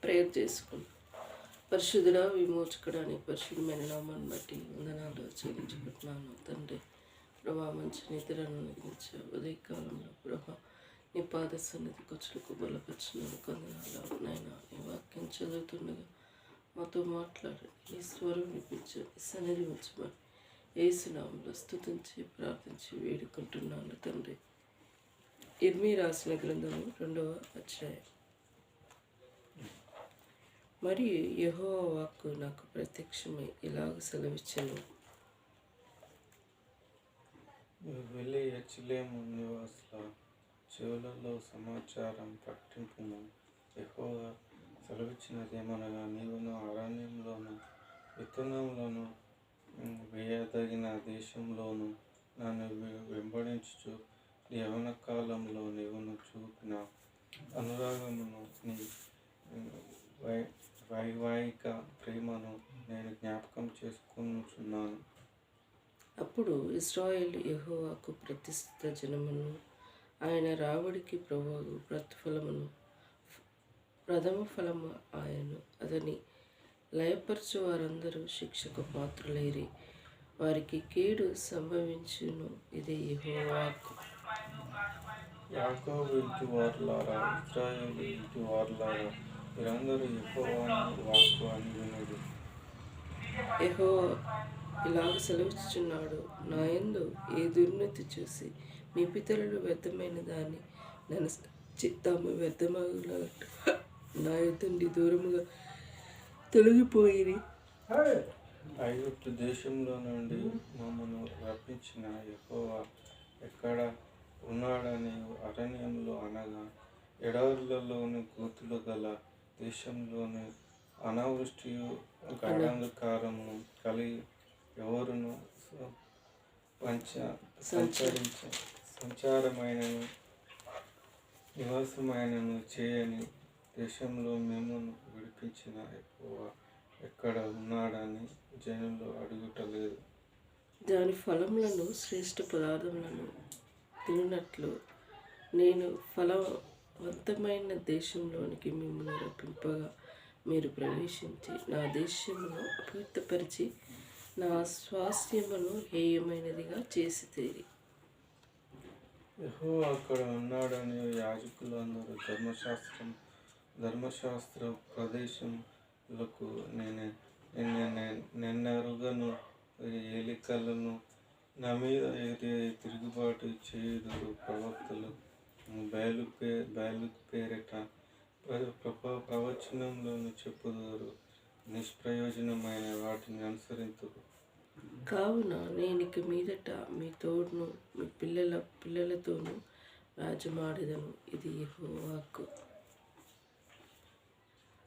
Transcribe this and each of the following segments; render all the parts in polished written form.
Prayer చేసుకుంటాం. పరిశుద్ధుడా, విమోచకుడానికి పరిశుద్ధమైన నామాన్ని బట్టి వందనాలు చెల్లించుకుంటున్నాను తండ్రి. ప్రభా, మంచి నిద్రను నిలిచే ఉదయకాలంలో ప్రభా నీ పాద సన్నిధికి వచ్చులకు బలపరిచినందుకు వందనాలు నాయన. నీ వాక్యం చదువుతుండగా మాతో మాట్లాడి నీ స్వరం వినిపించండి, సన్నిధి ఉంచమని యేసునామములో స్తుతించి ప్రార్థించి వేడుకుంటున్నాను తండ్రి. ఇర్మీ రాసిన గ్రంథము 2వ అధ్యాయం. మరియు యెహోవా వాక్కు నాకు ప్రత్యక్షమై ఇలాగ సెలవిచ్చెను. వెళ్ళి యెరూషలేము నివాసుల చెవులలో సమాచారం ప్రకటింపుము. యెహోవా సెలవిచ్చినదేమనగా, నీవును అరణ్యంలోను విత్తనములను వేయదగిన దేశంలోను నన్ను వెంబడించుచు యవ్వన కాలంలో నీవును చూపిన అనురాగమును నీ వైవాహిక ప్రేమను నేను జ్ఞాపకం చేసుకొనుచున్నాను. అప్పుడు ఇశ్రాయేలు యెహోవాకు ప్రతిష్ఠిత జనమును, ఆయన రాబడికి ప్రభువు ప్రథమ ఫలము ఆయను. అతని లయపరచు వారందరూ శిక్షకు పాత్రులైరి, వారికి కీడు సంభవించును. ఇది యెహోవా వాక్కు. యాకోబు ఇంటి వారులారా, ఇశ్రాయేలు ఇంటి వారులారా, మీరందరూ యెహోవా వాక్కు అని వినుడి. యెహోవా ఇలాగ సెలవిచ్చుచున్నాడు, నా యందు ఏ దుర్నీతి చూసి మీ పితరులు వ్యర్థమైన దాన్ని నన్ను చిత్తాము వ్యర్థమగునట్టు నా యొద్ద నుండి దూరముగా తొలగిపోయిరి. ఐగుప్తు దేశంలో నుండి మమ్మను రప్పించిన యెహోవా ఎక్కడ ఉన్నాడని అరణ్యంలో అనగా ఎడారులలోని గోతులు గల దేశంలోని అనావృష్టియు గాఢాంధకారమును కలిగి ఎవరును సంచారమైనను నివాసమైనను చేయని దేశంలో మిమ్మల్ని విడిపించిన యెహోవా ఎక్కడ ఉన్నాడని జనులు అడుగుటలేదు. దాని ఫలములను శ్రేష్ఠ పదార్థములను తిన్నట్లు నేను ఫలవంతమైన దేశంలోనికి మిమ్మల్ని రప్పింపగా మీరు ప్రవేశించి నా దేశమును అపవిత్రపరిచి నా స్వాస్థ్యమును హేయమైనదిగా చేసితిరి. యెహోవా అక్కడ ఉన్నాడని యాజకులందరూ ధర్మశాస్త్ర ప్రదేశములకు నెన్నెరుగను ఏలికలను నా మీద తిరుగుబాటు చేయుదురు. ప్రవక్తలు బయలు పేరిట ప్రవచనంలోను చెప్పుదురు, నిష్ప్రయోజనమైన వాటిని అనుసరింతురు. కావున నేనిక మీదట మీ తోడును మీ పిల్లలతోనూ రాజమాడెదను. ఇది యెహోవా వాక్కు.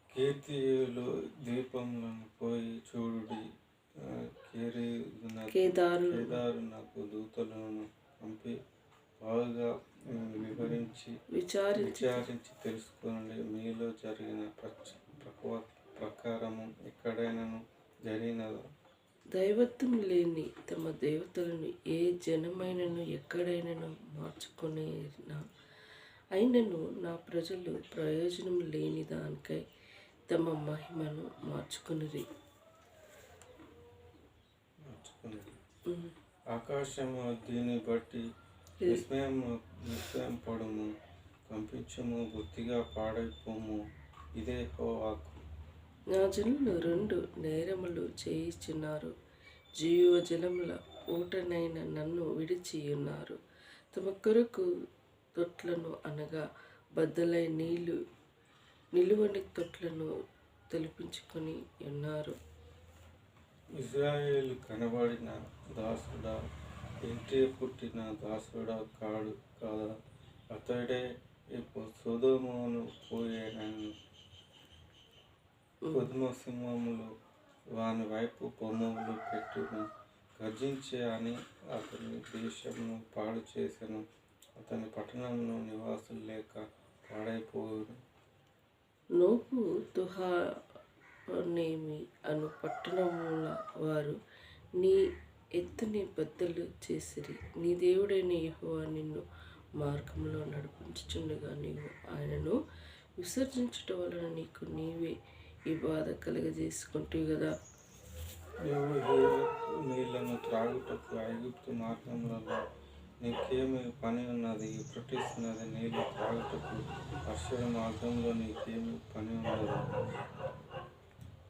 కీర్తియులు దీపములను పోయి చూడుడి. కేదారు నాకు దూతలను పంపి బాగా విచారించి తెలుసుకోండి. మీలో జరిగిన ప్రకారము ఎక్కడైనాను జరిగినదా? దైవత్వం లేని తమ దేవతలను ఏ జనమైనను ఎక్కడైనాను మార్చుకొనినా, అయినను నా ప్రజలు ప్రయోజనం లేని దానికై తమ మహిమను మార్చుకొనిరి. ఆకాశము దీన్ని బట్టి విస్మయం పడుము, కంపించము, బొత్తిగా పాడైపోము. ఇదే యెహోవా వాక్కు. నా జనులు 2 నేరములు చేయుచున్నారు. జీవజలముల ఊటనైన నన్ను విడిచి ఉన్నారు. తమ కొరకు తొట్లను అనగా బద్దలై నిలువని తొట్లను తొలిపించుకొని ఉన్నారు. ఇశ్రాయేలు కనబడిన దాసుడా, ఇంటి పుట్టిన దాసుడా కాదా? అతడే సొదొమను పోయేనని కొదుమ సింహములు వాని వైపు బొమ్మలు పెట్టును. గర్జించే అని అతని దేశమును పాడు చేసెను. అతని పట్టణంలో నివాసులు లేక పాడైపోవును. నోపు తుహానేమి అను పట్టణముల వారు నీ ఎత్తుని బద్దలు చేసిరి. నీ దేవుడైన యెహోవా నిన్ను మార్గంలో నడిపించుచుండగా నీవు ఆయనను విసర్జించుట వలన నీకు నీవే ఈ బాధ కలుగజేసుకుంటావు కదా. నీవు నీళ్లను త్రాగుటకు ఐగుప్తు మార్గములలో నీకేమి పని ఉన్నది? యూఫ్రటీస్ నది నీళ్లు త్రాగుటకు అర్షద మార్గంలో నీకేమి పని ఉన్నది?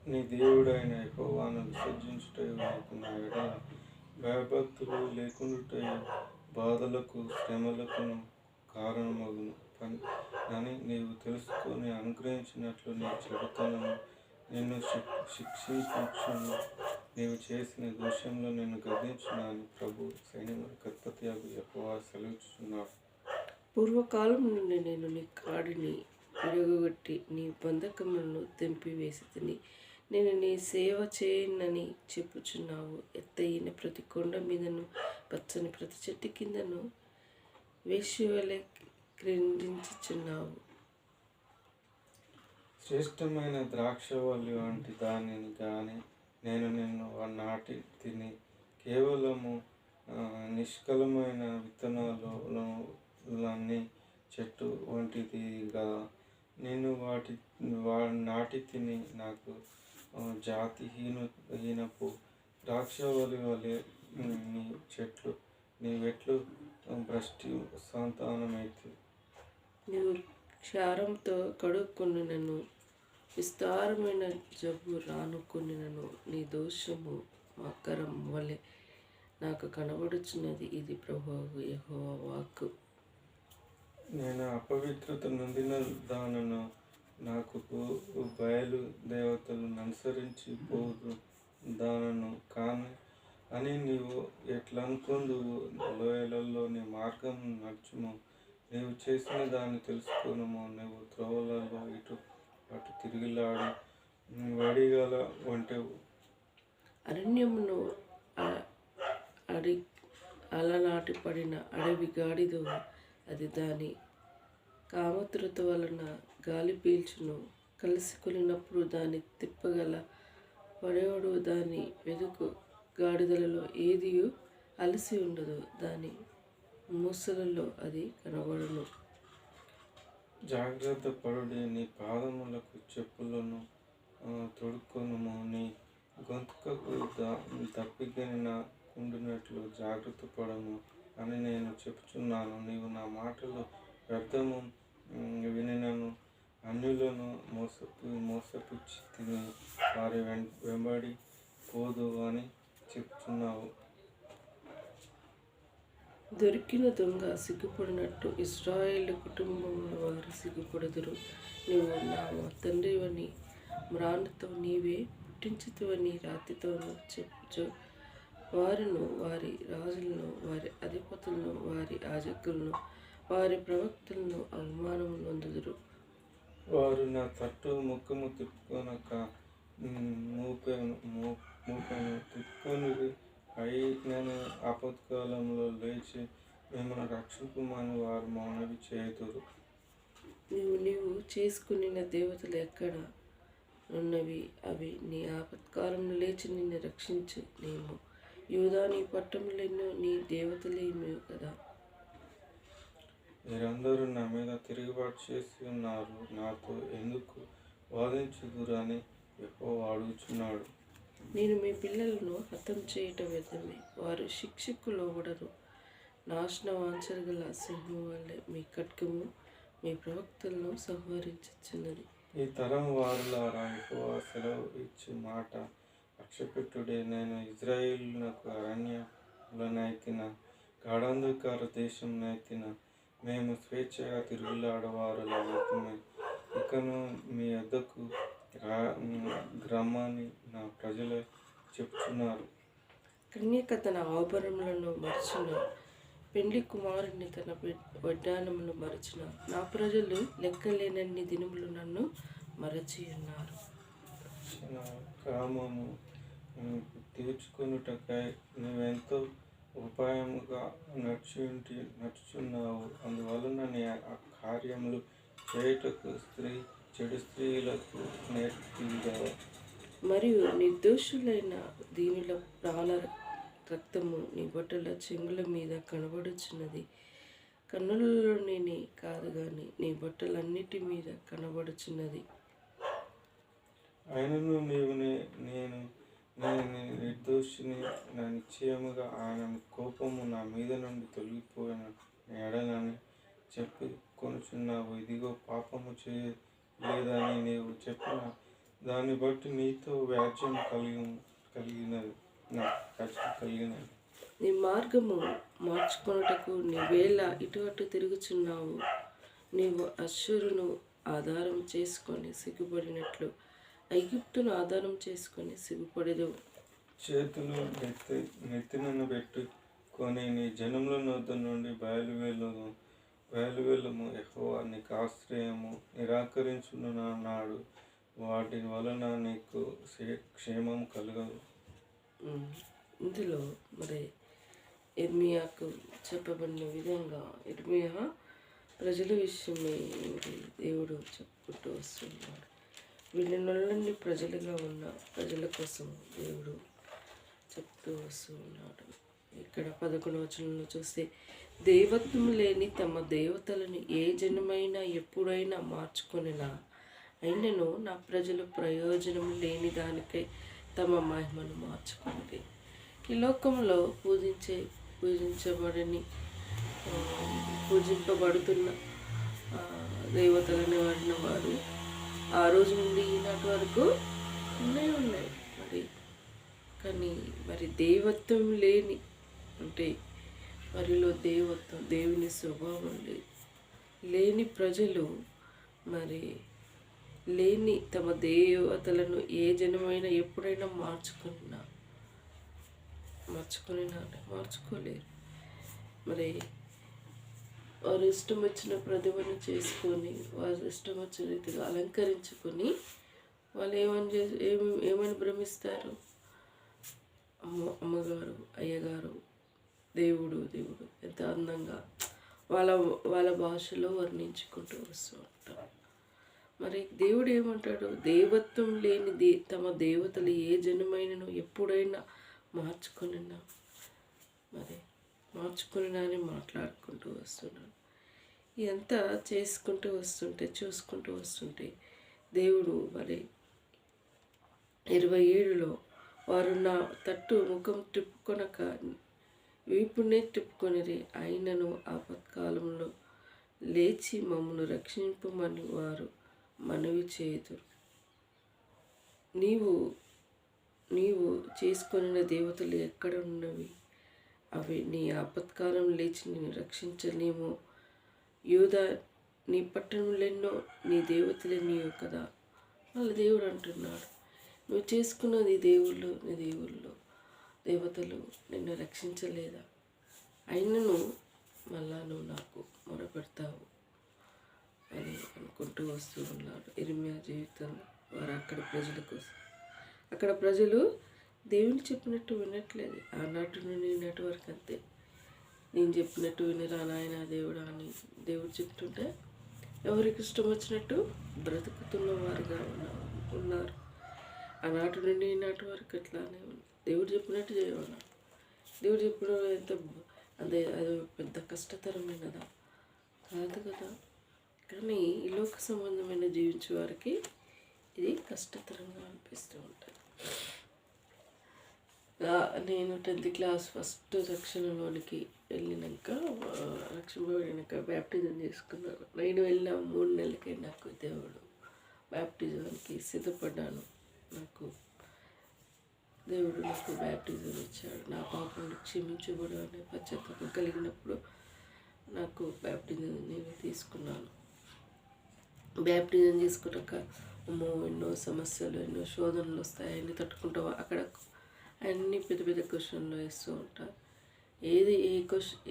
నీ దేవుడైన యెహోవాను విసర్జించుటయు నీకు నా ఎడల భయభక్తులు లేకుండుటయు బాధలకు శ్రమలకును కారణమగును అని నీవు తెలుసుకొని అనుగ్రహించినట్లు నీ చెడుతనము నిన్ను శిక్షించును. నీవు చేసిన దోషంలో నిన్ను గద్దించును అని ప్రభు సైన్యములకు అధిపతియగు యెహోవా సెలవిస్తున్నాడు. పూర్వకాలం నుండి నేను నీ కాడిని విరగొట్టి నీ బంధకములను తెంపివేసి తిని నేను నీ సేవ చేయనని చెప్పుచున్నావు. ఎత్తయిన ప్రతి కొండ మీదను పచ్చని ప్రతి చెట్టు కిందను వేశ్యవలె క్రిందించుచున్నావు. శ్రేష్టమైన ద్రాక్షవల్లి వంటి దానిని గాని నేను నిన్ను నాటి తిని కేవలము నిష్కలమైన విత్తనాలన్నీ చెట్టు వంటిది కదా. నేను నాటి తిని నాకు జాతిహీనపు ద్రాక్షవల్లి వలె నీ చెట్లు నీవెట్లు భ్రష్టి సంతానమైతే. నీవు క్షారంతో కడుక్కొనినను విస్తారమైన జబ్బు రానుకొనినను నీ దోషము మకరం వలె నాకు కనబడుచున్నది. ఇది ప్రభువు యెహోవా వాక్కు. నేను అపవిత్రత నొందిన దానను నాకు బయలు దేవతలను అనుసరించి పోదు దానను కాని అని నీవు ఎట్లా అనుకుందువు? లోయలలో నీ మార్గం నడుచుము. నీవు చేసిన దాన్ని తెలుసుకొనుము. నీవు త్రోవలలో ఇటు అటు తిరిగిలాడి వడిగల వంటవు. అరణ్యమును అలనాటి పడిన అడవి గాడిదవు. అది దాని కామతృత వలన గాలి పీల్చును. కలిసి కొలినప్పుడు దాన్ని తిప్పగల పడేవాడు దాని వెదుకు. గాడిదలలో ఏదియు అలసి ఉండదు. దాని మూసలలో అది కనబడును. జాగ్రత్త పడుడి. నీ పాదములకు చెప్పులను తొడుక్కొనుము. నీ గొంతుకకు దప్పిగనిన కుండినట్లు జాగ్రత్త పడము అని నేను చెప్పుచున్నాను. నీవు నా మాటలు వ్యర్థము వినినను అన్యులను మోసపుచ్చి తిని వారి వెంబడి పోదు అని చెప్తున్నావు. దొరికిన దొంగ సిగ్గుపడినట్టు ఇశ్రాయేలు కుటుంబంలో వారు సిగ్గుపడుదురు. నీవు నా తండ్రివని మ్రానుతో నీవే పుట్టించుతువని రాతితోనూ చెప్పుచు వారిను వారి రాజులను వారి అధిపతులను వారి యాజకులను వారి ప్రవక్తలను అవమానము నొందుదురు. వారు నా తట్టు ముఖము తిప్పుకొనక మూపెను తిప్పుకొనిది అయి నేను ఆపత్కాలంలో లేచి మిమ్మల్ని రక్షింపుమని వారు మనవి చేయుదురు. నీవు చేసుకునిన దేవతలు ఎక్కడ ఉన్నవి? అవి నీ ఆపత్కాలంలో లేచి నిన్ను రక్షించు. నేను యూదా నీ పట్టణములెన్నో నీ దేవతలేమో కదా. మీరందరూ నా మీద తిరుగుబాటు చేసి ఉన్నారు. నాతో ఎందుకు వాదించుదురు అని యెహోవా అడుగుచున్నాడు. నేను మీ పిల్లలను హతం చేయటం వ్యర్థమే. వారు శిక్షకు లోబడరు. నాశన వాంఛలు గల సింహం వల్లే మీ ఖడ్గము మీ ప్రవక్తలను సంహరించుచున్నది. ఈ తరం వారులారా, యెహోవా సెలవు ఇచ్చు మాట లక్ష్యపెట్టుడే. నేను ఇజ్రాయేలునకు అరణ్యములనైతిన గాఢాంధకార దేశమునైతిన మేము స్వేచ్ఛగా తిరుగులాడవారులమైతిమి. ఇకను మీ వద్దకు గ్రామాన్ని నా ప్రజలు చెప్తున్నారు. కన్యక తన ఆభరణములను మరచిన పెండ్లి కుమారుని తన వడ్డానమును మరచిన నా ప్రజలు లెక్కలేనన్ని దినములు నన్ను మరచి ఉన్నారు. కామము తీర్చుకొనుటకై నువ్వెంతో ఉపాయముగా నడుచుచున్నావు. అందువలన నీ కార్యములు చేయుటకు చెడు స్త్రీలకు నేర్పిదవు. మరియు నిర్దోషులైన దీనుల ప్రాణ రక్తము నీ బట్టల చెంగుల మీద కనబడుచున్నది. కన్నులలోని కాదు కానీ నీ బట్టలన్నిటి మీద కనబడుచున్నది. ఆయనను నేను నిర్దోషిని, నా నిశ్చయముగా ఆయన కోపము నా మీద నుండి తొలగిపోయిన ఎడలని చెప్పుకొనుచున్నావు. ఇదిగో పాపము చేయలేదని నీవు చెప్పిన దాన్ని బట్టి నీతో వ్యాజ్యం కలిగినది. నీ మార్గము మార్చుకొనుటకు నీవేళ ఇటు అటు తిరుగుచున్నావు. నీవు అశ్షూరును ఆధారం చేసుకొని సిగ్గుపడినట్లు ఐగుప్తును ఆధారం చేసుకొని సిగ్గుపడేదవు. చేతులు నెత్తినను పెట్టుకొని నీ జనముల నొద్ద నుండి బయలువెళ్ళము. యెహోవా నీకు ఆశ్రయము. నిరాకరించున్నాడు వాటి వలన నీకు క్షేమం కలగదు. ఇందులో మరి ఇర్మియాకు చెప్పబడిన విధంగా ఇర్మియా ప్రజల విషయమే దేవుడు చెప్పుకుంటూ వస్తున్నాడు. వీళ్ళని ప్రజలుగా ఉన్న ప్రజల కోసం దేవుడు చెప్తూ వస్తూ ఉన్నాడు. ఇక్కడ 11వ వచనంలో చూస్తే, దేవత్వం లేని తమ దేవతలను ఏ జనమైనా ఎప్పుడైనా మార్చుకొనినా అయినను నా ప్రజలు ప్రయోజనం లేని దానికై తమ మహిమను మార్చుకుంది. ఈ లోకంలో పూజింపబడుతున్న దేవతలని వాడిన వారు ఆ రోజు నుండి ఈనాటి వరకు ఉన్నాయి. మరి దైవత్వం లేని, అంటే వారిలో దేవుని స్వభావం లేని ప్రజలు మరి లేని తమ దేవతలను ఏ జనమైనా ఎప్పుడైనా మార్చుకోలేరు. మరి వారు ఇష్టం వచ్చిన ప్రతిభను చేసుకొని వారు ఇష్టం వచ్చిన రీతిగా అలంకరించుకొని వాళ్ళు ఏమని భ్రమిస్తారు? అమ్మగారు, అయ్యగారు, దేవుడు ఎంత అందంగా వాళ్ళ భాషలో వర్ణించుకుంటూ వస్తూ ఉంటారు. మరి దేవుడు ఏమంటాడు? దేవత్వం లేని తమ దేవతలు ఏ జనమైనను ఎప్పుడైనా మార్చుకునినా అని మాట్లాడుకుంటూ వస్తున్నాడు. ఇదంతా చూసుకుంటూ వస్తుంటే దేవుడు మరి 27లో వారు నా తట్టు ముఖం తిప్పుకొనక వీపునే తిప్పుకొనిరి, అయినను ఆపత్కాలంలో లేచి మమ్మను రక్షింపమని వారు మనవి చేయుదురు. నీవు చేసుకొనిన దేవతలు ఎక్కడ ఉన్నవి? అవి నీ ఆపత్కాలం లేచి నేను రక్షించలేమో. యూదా, నీ పట్టణంలో నీ దేవతలే నీవు కదా. మళ్ళీ దేవుడు అంటున్నాడు, నువ్వు చేసుకున్నది నీ దేవతలు నిన్ను రక్షించలేదా? అయినను మళ్ళా నువ్వు నాకు మొరపెడతావు అని అనుకుంటూ వస్తూ ఉన్నాడు. ఇర్మియా జీవితంలో వారు అక్కడ ప్రజలు దేవుని చెప్పినట్టు వినట్లేదు. ఆనాటి నుండి ఈనాటి వరకు అంతే. నేను చెప్పినట్టు వినరా నాయన దేవుడా అని దేవుడు చెప్తుంటే ఎవరికి ఇష్టం వచ్చినట్టు బ్రతుకుతున్న వారుగా ఉన్నారు. ఆనాటి నుండి ఈనాటి వరకు అట్లానే ఉంది. దేవుడు చెప్పినట్టు చేయమన్నాడు. దేవుడు చెప్పడం అది పెద్ద కష్టతరమైనదా? కాదు కదా. కానీ ఈ లోక సంబంధమైన జీవించే వారికి ఇది కష్టతరంగా అనిపిస్తూ ఉంటుంది. నేను 10th క్లాస్ ఫస్ట్ రక్షణలోనికి రక్షింపబడినాక బ్యాప్టిజం చేసుకున్నాను. నేను వెళ్ళిన 3 నెలలకే నాకు దేవుడు బ్యాప్టిజానికి సిద్ధపడ్డాను. దేవుడు నాకు బ్యాప్టిజం ఇచ్చాడు. నా పాపను క్షమించబడు అనే పశ్చాత్తాపం కలిగినప్పుడు నాకు బ్యాప్టిజం నేను తీసుకున్నాను. బ్యాప్టిజం తీసుకున్నాక ఎన్నో సమస్యలు, ఎన్నో శోధనలు వస్తాయి. అన్నీ తట్టుకుంటావు. అక్కడ అన్నీ పెద్ద పెద్ద క్వశ్చన్లు వేస్తూ ఉంటారు.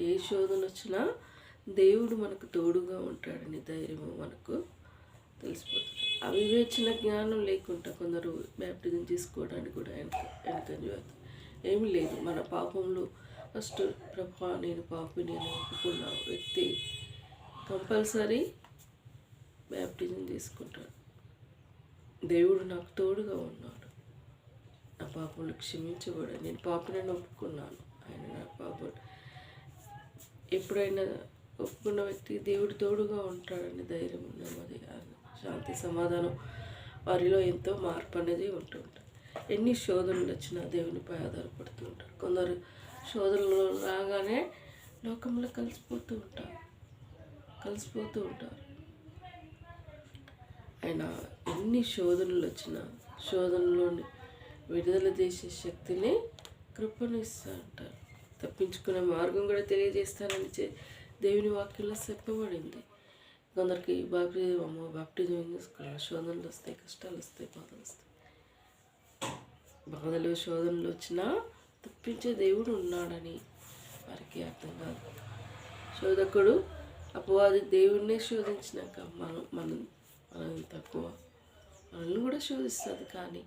ఏ శోధన వచ్చినా దేవుడు మనకు తోడుగా ఉంటాడని ధైర్యం మనకు తెలిసిపోతుంది. అవివేచన జ్ఞానం లేకుండా కొందరు బ్యాప్టిజం తీసుకోవడానికి కూడా వెనకంజ ఏమీ లేదు. మన పాపంలో ఫస్ట్ ప్రభా నేను పాపిని అని ఒప్పుకున్న వ్యక్తి కంపల్సరీ బ్యాప్టిజం తీసుకుంటాడు. దేవుడు నాకు తోడుగా ఉన్నాడు. నా పాపంలో క్షమించబడి నేను పాపిని ఒప్పుకున్నాను. ఆయన నా పాపం ఎప్పుడైనా ఒప్పుకున్న వ్యక్తి దేవుడు తోడుగా ఉంటాడని ధైర్యం, నెమ్మది, శాంతి, సమాధానం వారిలో ఎంతో మార్పు అనేది ఉంటుంటుంది. ఎన్ని శోధనలు వచ్చినా దేవునిపై ఆధారపడుతూ ఉంటారు. కొందరు శోధనలు రాగానే లోకంలో కలిసిపోతూ ఉంటారు. ఆయన ఎన్ని శోధనలు వచ్చినా శోధనలోని విడుదల చేసే శక్తిని కృపను ఇస్తా అంటారు. తప్పించుకునే మార్గం కూడా తెలియజేస్తానని దేవుని వాక్యంలో చెప్పబడింది. కొందరికి బాప్టిజం చేసుకోవాలి, శోధనలు వస్తాయి, కష్టాలు వస్తాయి, బాధలు వస్తాయి. బాధలు శోధనలు వచ్చినా తప్పించే దేవుడు ఉన్నాడని వారికి అర్థం కాదు. శోధకుడు అపవాది దేవుడినే శోధించినాక మనం తక్కువ, మనల్ని కూడా శోధిస్తుంది. కానీ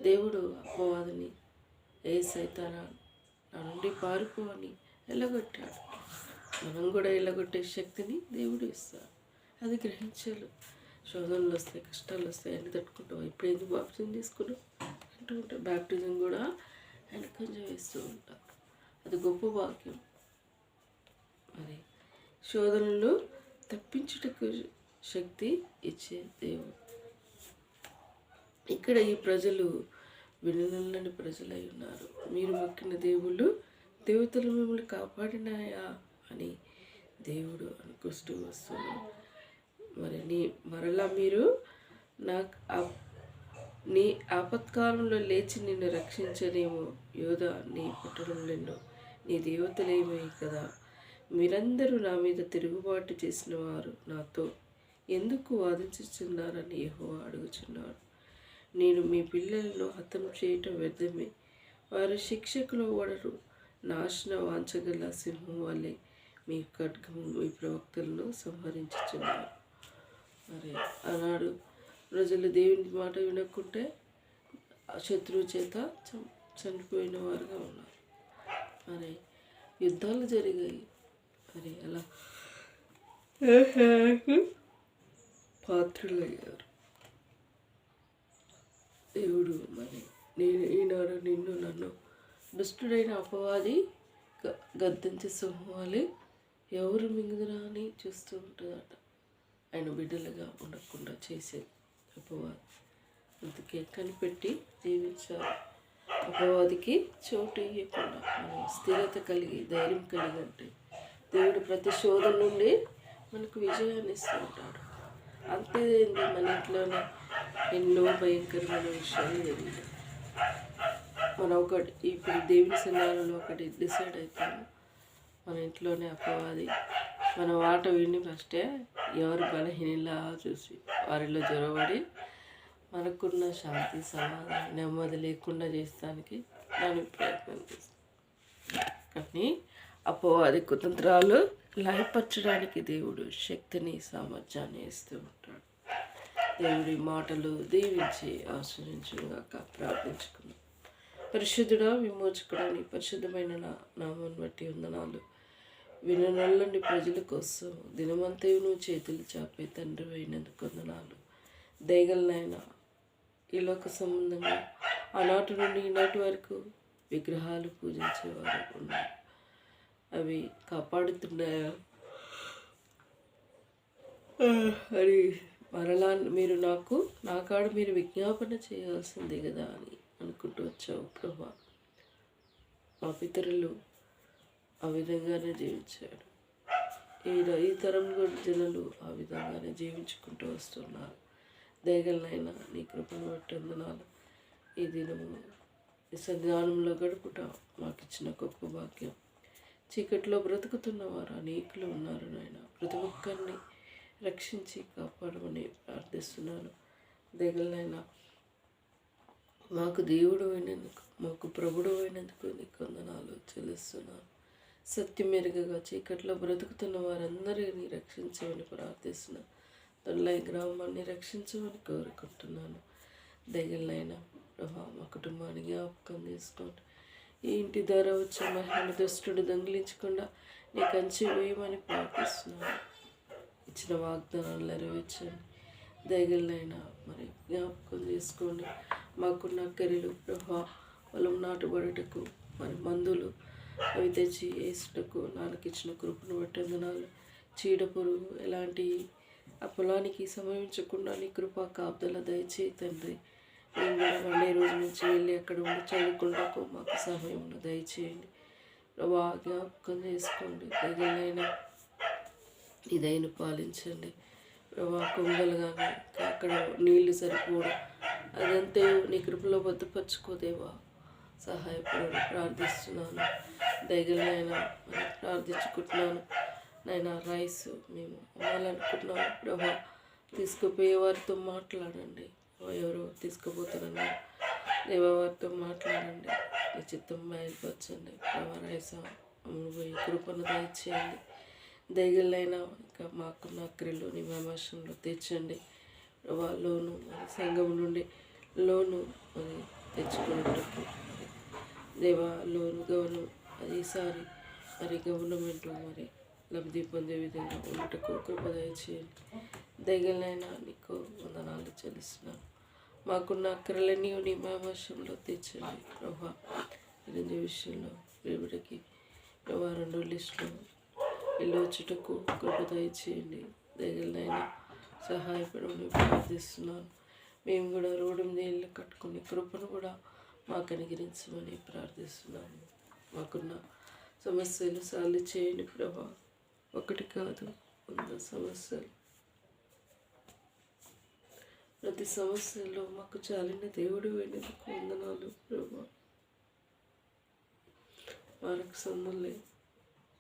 దేవుడు అపవాదిని ఏ సైతానా నా నుండి పారిపోవని ఎల్లగొట్టాడు. మనం కూడా ఎల్లగొట్టే శక్తిని దేవుడు ఇస్తాడు. అది గ్రహించాలి. శోధనలు వస్తాయి, కష్టాలు వస్తాయి, అన్ని తట్టుకుంటాం. ఇప్పుడు ఎందుకు బాప్టిజం తీసుకున్నాం అంటూ ఉంటాం. బాప్టిజం కూడా ఆయన కొంచెం వేస్తూ ఉంటాం. అది గొప్ప భాగ్యం. మరి శోధనలు తప్పించుటకు శక్తి ఇచ్చే దేవుడు. ఇక్కడ ఈ ప్రజలు వినలని ప్రజలై ఉన్నారు. మీరు మొక్కిన దేవుళ్ళు దేవతలు మిమ్మల్ని కాపాడినాయా అని దేవుడు అనుకొస్తూ వస్తున్నాడు. మరలా మీరు నీ ఆపత్కాలంలో లేచి నిన్ను రక్షించనేమో. యోధా, నీ పట్టణంలో నీ దేవతలేమే కదా. మీరందరూ నా మీద తిరుగుబాటు చేసిన వారు నాతో ఎందుకు వాదించుచున్నారని యెహోవా అడుగుచున్నాడు. నేను మీ పిల్లలను హతం చేయటం వ్యర్థమే. వారు శిక్షకులు ఓడరు. నాశన వాంచగల సింహం వల్లే మీ ఖడ్గము మీ ప్రవక్తలను సంహరించుచున్నారు. మరి ఆనాడు ప్రజలు దేవుని మాట వినకుంటే శత్రువు చేత చనిపోయిన వారుగా ఉన్నారు. మరి యుద్ధాలు జరిగాయి. మరి అలా పాత్రులయ్యారు. దేవుడు మరి నేను ఈనాడు నిన్ను నన్ను దుష్టుడైన అపవాది గద్దించే సింహాలి ఎవరు మింగుదురా అని చూస్తూ ఉంటుందట. ఆయన బిడ్డలుగా ఉండకుండా చేసేది అపవాది. అందుకే కనిపెట్టి జీవించాలి. అపవాదికి చోటు ఇవ్వకుండా మనం స్థిరత కలిగి ధైర్యం కలిగి ఉంటే దేవుడు ప్రతి శోధన నుండి మనకు విజయాన్ని ఇస్తూ ఉంటాడు. అంతేంది, మన ఇంట్లోనే ఎన్నో భయంకరమైన విషయాలు జరిగాయి. మనం ఒకటి ఇప్పుడు దేవుని సన్నిధానంలో ఒకటి డిసైడ్ అవుతాము. మన ఇంట్లోనే అపవాది మన మాట విని ఫస్టే ఎవరు బలహీనలా చూసి వారిలో జొరబడి మనకున్న శాంతి, సమాధానం, నెమ్మది లేకుండా చేస్తానికి దాని ప్రయత్నం చేస్తాం. కానీ అపవాది కుతంత్రాలు లయపరచడానికి దేవుడు శక్తిని, సామర్థ్యాన్ని ఇస్తూ ఉంటాడు. దేవుడి మాటలు దీవించి ఆశ్రయించుగాక ప్రార్థించుకున్నాం. పరిశుద్ధుడా, విమోచకుడా, నీ పరిశుద్ధమైన నామాన్ని బట్టి వందనాలు. విననల్లని ప్రజల కోసం దినమంతయు నువ్వు చేతులు చాపే తండ్రి అయినందుకు వందనాలు. దయగలనైనా ఈ లోక సంబంధంగా ఆనాటి నుండి ఈనాటి వరకు విగ్రహాలు పూజించేవారు ఉన్నారు. అవి కాపాడుతున్నాయా అని మరలా మీరు నా కాడ మీరు విజ్ఞాపన చేయాల్సిందే కదా అని అనుకుంటూ వచ్చావు ప్రభా. మా పితరులు ఆ విధంగానే జీవించాడు. ఈ తరం కూడా జనులు ఆ విధంగానే జీవించుకుంటూ వస్తున్నారు. దయగలనైనా నీ కృపను బట్టి వందనాలు. ఈ దినము ఈ సన్నిధానంలో గడుపుట మాకు ఇచ్చిన గొప్ప భాగ్యం. చీకట్లో బ్రతుకుతున్నవారు అనేకులు ఉన్నారు నాయన. ప్రతి ఒక్కరిని రక్షించి కాపాడమని ప్రార్థిస్తున్నాను. దయగలనైనా మాకు దేవుడు అయినందుకు, మాకు ప్రభుడు అయినందుకు నీకు వందనాలు చెల్లిస్తున్నాను. సత్యమెరుగగా చీకట్లో బ్రతుకుతున్న వారందరినీ రక్షించమని ప్రార్థిస్తున్నాను. తొలై గ్రామాన్ని రక్షించమని కోరుకుంటున్నాను. దయగలనైనా ప్రభా మా కుటుంబాన్ని జ్ఞాపకం చేసుకోండి. ఈ ఇంటి ద్వారా వచ్చే మహిళ దుష్టుడు దొంగిలించకుండా నీ కంచి వేయమని ప్రార్థిస్తున్నాను. ఇచ్చిన వాగ్దానాలు నెరవేర్చండి. దయగలనైనా మరి జ్ఞాపకం చేసుకోండి. మాకున్న కర్రీలు ప్రభా పొలం నాటుబడుటకు మరి మందులు అవి తెచ్చి వేసుటకు నాన్నకి ఇచ్చిన కృపను బట్టి వందనాలు. చీడ పురుగు ఎలాంటి ఆ పొలానికి సమయించకుండా నీ కృపా కాపుదల దయచేయి తండ్రి. మేము కూడా మండే రోజు నుంచి వెళ్ళి అక్కడ ఉండి చదువుకుంటాకు మాకు సహాయం దయచేయండి ప్రభా. జ్ఞాపకం చేసుకోండి, తగినైనా ఇదైనా పాలించండి ప్రభా. కొంగలు కానీ అక్కడ నీళ్లు సరిపోవడం అదంతే నీ కృపలో భద్రపరచుకోదేవా, సహాయపడని ప్రార్థిస్తున్నాను. దయగలనైనా ప్రార్థించుకుంటున్నాను నైనా. రైస్ మేము అమ్మాలనుకుంటున్నాము ప్రభా. తీసుకుపోయే వారితో మాట్లాడండి, ఎవరు తీసుకుపోతారన్నారు దేవా, వారితో మాట్లాడండి. నీ చిత్తం బయలుపరచండి ప్రభా. రైస్ అమ్ముడు పోయి కృపను దయచేయండి. దయగలైనా ఇంకా మాకున్న క్రియలు నీ విమర్శంలో తెచ్చండి ప్రభా. లోను మరి సంఘం నుండి లోను మరి తెచ్చుకున్నట్టు దేవా, లోను గవర్నమెంట్ ఈసారి మరి గవర్నమెంట్ మరి లబ్ధి పొందే విధంగా ఉండటకు కృప దయచేయండి. దయగలైనా నీకు వందనాలు చెల్లిస్తున్నాను. మాకున్న అక్కరలన్నీ నీ విమర్శంలో తెచ్చండి ప్రభా. ఈ విషయంలో రేపటికి ప్రభా 2 లిస్టులో ఇల్లు వచ్చుటకు కృప దయచేయండి. దయగలనైనా సహాయపడమని ప్రార్థిస్తున్నాను. మేము కూడా రోడ్డు మీద ఇల్లు కట్టుకునే కృపను కూడా మాకు అనుగ్రహించమని ప్రార్థిస్తున్నాను. మాకున్న సమస్యలు సాల్వ్ చేయండి ప్రభా. 1 కాదు 100 సమస్యలు, ప్రతి సమస్యలో మాకు చాలిన దేవుడు అయినందుకు వందనాలు ప్రభా. వారికి సందులే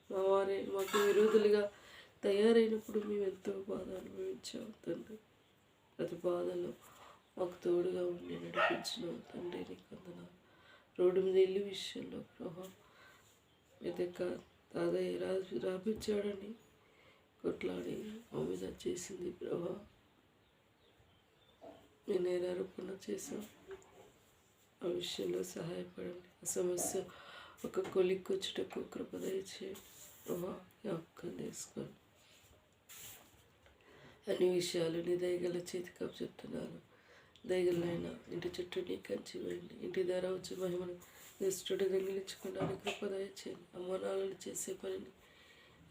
మా వారే మాకు విరోధులుగా తయారైనప్పుడు మేము ఎంతో బాధ అనుభవించాం తండ్రి. ప్రతి బాధలో మాకు తోడుగా ఉండి నడిపించినాం తండ్రి, నీకు వందనాలు. రోడ్డు మీద ఇల్లు విషయంలో ప్రభా మెదక్క తాతయ్య రాపించాడని కొట్లాడి మా మీద చేసింది ప్రభా. నేను నేరారోపణ చేశాం, ఆ విషయంలో సహాయపడండి. ఆ సమస్య ఒక కొలిక్కి వచ్చుటకు కృప దయచేయండి ప్రభా. జ్ఞాపకం చేసుకోండి. అన్ని విషయాలు నీ దయగల చేతికి అప్పచెప్తున్నాను. దయగలైనా ఇంటి చుట్టూ నీ కంచి వేయండి. ఇంటి ధర వచ్చి మహిమను దుష్టుడు దొంగిలించుకోవడానికి కృప దయచేయండి. అమ్మనాలను చేసే పనిని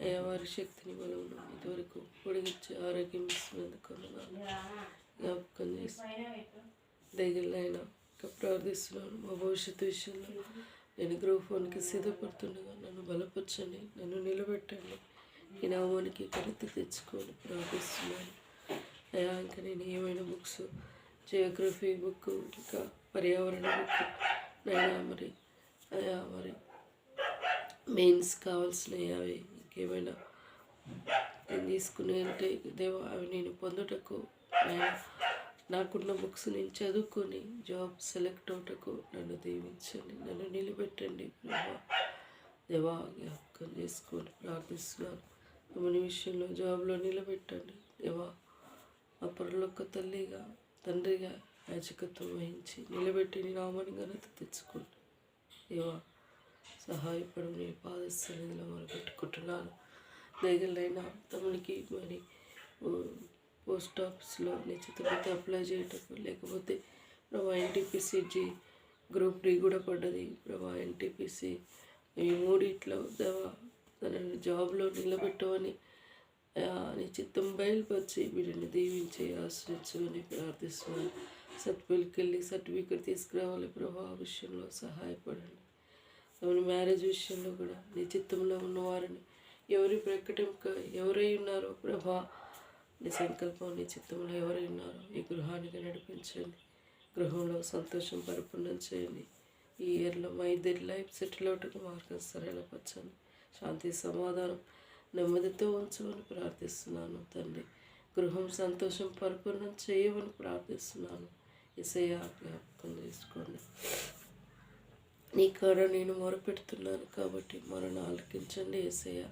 అయ్యా వారి శక్తిని బలమును ఇంతవరకు పొడిగించి ఆరోగ్యం ఇస్తున్నందుకు జ్ఞాపకం చేసి దయగలైనా ఇంకా ప్రార్థిస్తున్నాను. మా భవిష్యత్తు విషయంలో నేను గృహఫోన్కి సిద్ధపడుతుండగా నన్ను బలపరచండి, నన్ను నిలబెట్టండి. ఈ నామానికి కరెక్ట్ తెచ్చుకొని ప్రార్థిస్తున్నాను అయ్యా. ఇంకా నేను ఏమైనా బుక్స్, జియోగ్రఫీ బుక్, ఇంకా పర్యావరణ బుక్ నైనా మరి అయ్యా మరి మెయిన్స్ కావాల్సినవి అవి ఇంకేమైనా నేను తీసుకునే అంటే దేవా అవి నేను పొందుటకు నాకున్న బుక్స్ నేను చదువుకొని జాబ్ సెలెక్ట్ అవటకు నన్ను దీవించండి, నన్ను నిలబెట్టండి ప్రభా. దేవా జ్ఞాపకం చేసుకొని ప్రార్థిస్తున్నాను. మన విషయంలో జాబ్లో నిలబెట్టండి దేవా. ఆ పరలోక తల్లిగా తండ్రిగా యాజకత్వం వహించి నిలబెట్టి నీ నామాన్ని ఘనత తెచ్చుకోండి దేవా. సహాయపడని పాదస్థానంలో మొదలుపెట్టుకుంటున్నాను. దయగలైనా తమనికి మరి పోస్ట్ ఆఫీస్లో నిశ్చితమైతే అప్లై చేయటం, లేకపోతే ప్రభా NTPC గ్రూప్ D కూడా పడ్డది ప్రభా. NTPC ఈ మూడిట్లో దేవా తనని జాబ్లో నిలబెట్టమని నీ చిత్తం బయలుపరిచి వీడిని దీవించి ఆశ్రయించమని ప్రార్థిస్తున్నాను. సర్టిఫికెట్కి వెళ్ళి సర్టిఫికెట్ తీసుకురావాలి ప్రభా. ఆ విషయంలో సహాయపడండి. అవును మ్యారేజ్ విషయంలో కూడా నీ చిత్తంలో ఉన్నవారిని ఎవరి ప్రకటన ఎవరై ఉన్నారో ప్రభా, నీ సంకల్పం నీ చిత్తంలో ఎవరై ఉన్నారో ఈ గృహానికి నడిపించండి. గృహంలో సంతోషం పరిపూర్ణం చేయండి. ఈ ఇయర్లో మా ఇద్దరి లైఫ్ సెటిల్ అవటకు మార్గం సరళపరచండి. శాంతి సమాధానం నెమ్మదితో ఉంచమని ప్రార్థిస్తున్నాను తండ్రి. గృహం సంతోషం పరిపూర్ణం చేయమని ప్రార్థిస్తున్నాను. యేసయ్యా జ్ఞాపకం చేసుకోండి. నీ కాడ నేను మొరపెడుతున్నాను కాబట్టి మొరను ఆలకించండి యేసయ్యా.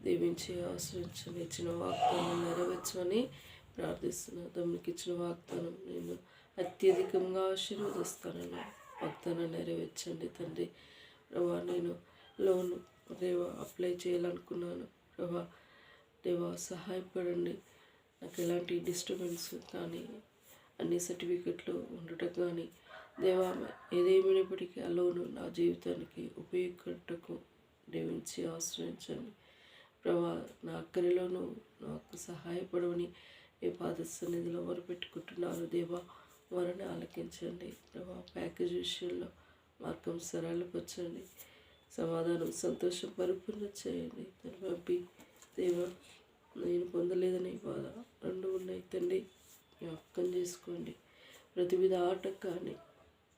దీవించి ఆశ్రయించండి. ఇచ్చిన వాగ్దానం నెరవేర్చమని ప్రార్థిస్తున్నాను. తమకి ఇచ్చిన వాగ్దానం నేను అత్యధికంగా ఆశీర్వదిస్తానని వాగ్దానం నెరవేర్చండి తండ్రి. ప్రభా నేను లోను దేవా అప్లై చేయాలనుకున్నాను ప్రభా. దేవా సహాయపడండి. నాకు ఎలాంటి డిస్టర్బెన్స్ కానీ అన్ని సర్టిఫికెట్లు ఉండటం కానీ దేవా ఏదేమైనప్పటికీ ఆ లోను నా జీవితానికి ఉపయోగపడటకు దీవించి ఆశ్రయించండి. ప్రభా నా అక్కరిలోనూ నాకు సహాయపడవని మీ పాద సన్నిధిలో మొరపెట్టుకుంటున్నాను దేవా. మొరని ఆలకించండి ప్రభా. ప్యాకేజ్ విషయంలో మార్గం సరళపరచండి, సమాధానం సంతోషం పరిపూర్ణ చేయండి. దాన్ని పంపి దేవా, నేను పొందలేదని బాధ రెండు ఉన్నాయి తండ్రి, జ్ఞాపకం చేసుకోండి. ప్రతి విధ ఆటంకాన్ని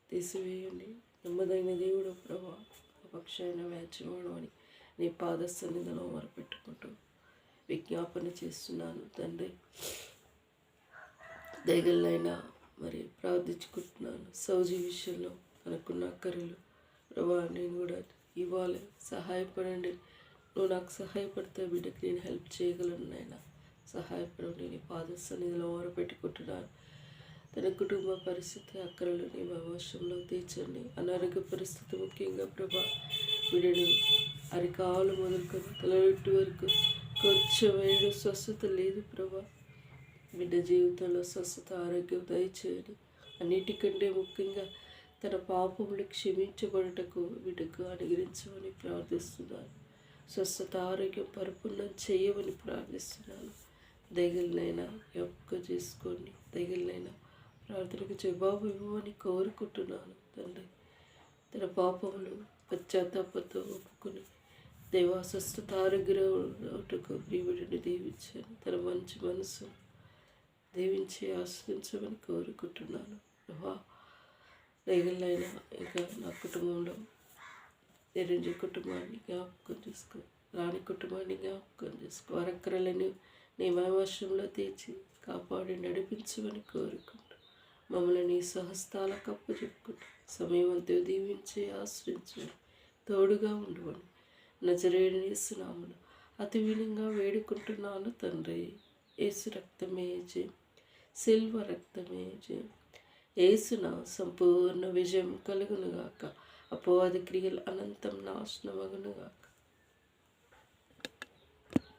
తీసివేయండి. నెమ్మదైన దేవుడు ప్రభా, పక్షాన వ్యాజ్యమాడమని నీ పాద సన్నిధిలో మొరపెట్టుకుంటూ విజ్ఞాపన చేస్తున్నాను తండ్రి. దయగలనైనా మరి ప్రార్థించుకుంటున్నాను. సౌజీ విషయంలో తనకున్న అక్కర్లు ప్రభా నేను కూడా ఇవ్వాలి, సహాయపడండి. నువ్వు నాకు సహాయపడితే బిడ్డకి నేను హెల్ప్ చేయగలను నాయన, సహాయపడండి. నీ పాద సన్నిధిలో మొరపెట్టుకుంటున్నాను. తన కుటుంబ పరిస్థితి అక్కరలు నీ అవసరంలో తీర్చండి. అనారోగ్య పరిస్థితి ముఖ్యంగా ప్రభా, వీడను అరికాలు మొదలుకొని తలనొట్టి వరకు కొంచెం వేడు స్వస్థత లేదు ప్రభా. బిడ్డ జీవితంలో స్వస్థత ఆరోగ్యం దయచేయండి. అన్నిటికంటే ముఖ్యంగా తన పాపములు క్షమించబడుటకు బిడ్డకు అనుగ్రహించమని ప్రార్థిస్తున్నాను. స్వస్థత ఆరోగ్యం పరిపూర్ణం చేయమని ప్రార్థిస్తున్నాను. దయగలనైనా జ్ఞాపకం చేసుకోండి. దయగలనైనా ప్రార్థనకు జవాబు ఇవ్వమని కోరుకుంటున్నాను తండ్రి. తన పాపములు పశ్చాత్తాపంతో ఒప్పుకుని దేవా స్వస్థత ఆరోగ్యకు ప్రియబడిని దీవించాను. తన మంచి మనసు దీవించి ఆశ్రయించమని కోరుకుంటున్నాను ప్రభా. దయగలనైనా ఇంకా నా కుటుంబంలో నిరంజ కుటుంబాన్ని జ్ఞాపకం చేసుకో, రాణి కుటుంబాన్ని జ్ఞాపకం చేసుకో. వారక్కరలను నీ మహిమవర్షంలో తీర్చి కాపాడి నడిపించమని కోరుకుంటూ మమ్మల్ని నీ స్వహస్తాలకు అప్పచెప్పుకుంటూ సమయం అంతా దీవించి ఆశ్రయించమని తోడుగా ఉండమని నజరేయుని యేసునామమున అతి వినంగా వేడుకుంటున్నాను తండ్రి. యేసు రక్తమే జయం, సిల్వ రక్తమే జయం. యేసున సంపూర్ణ విజయం కలుగునుగాక. అపవాది క్రియలు అనంతం నాశనమగునుగాక.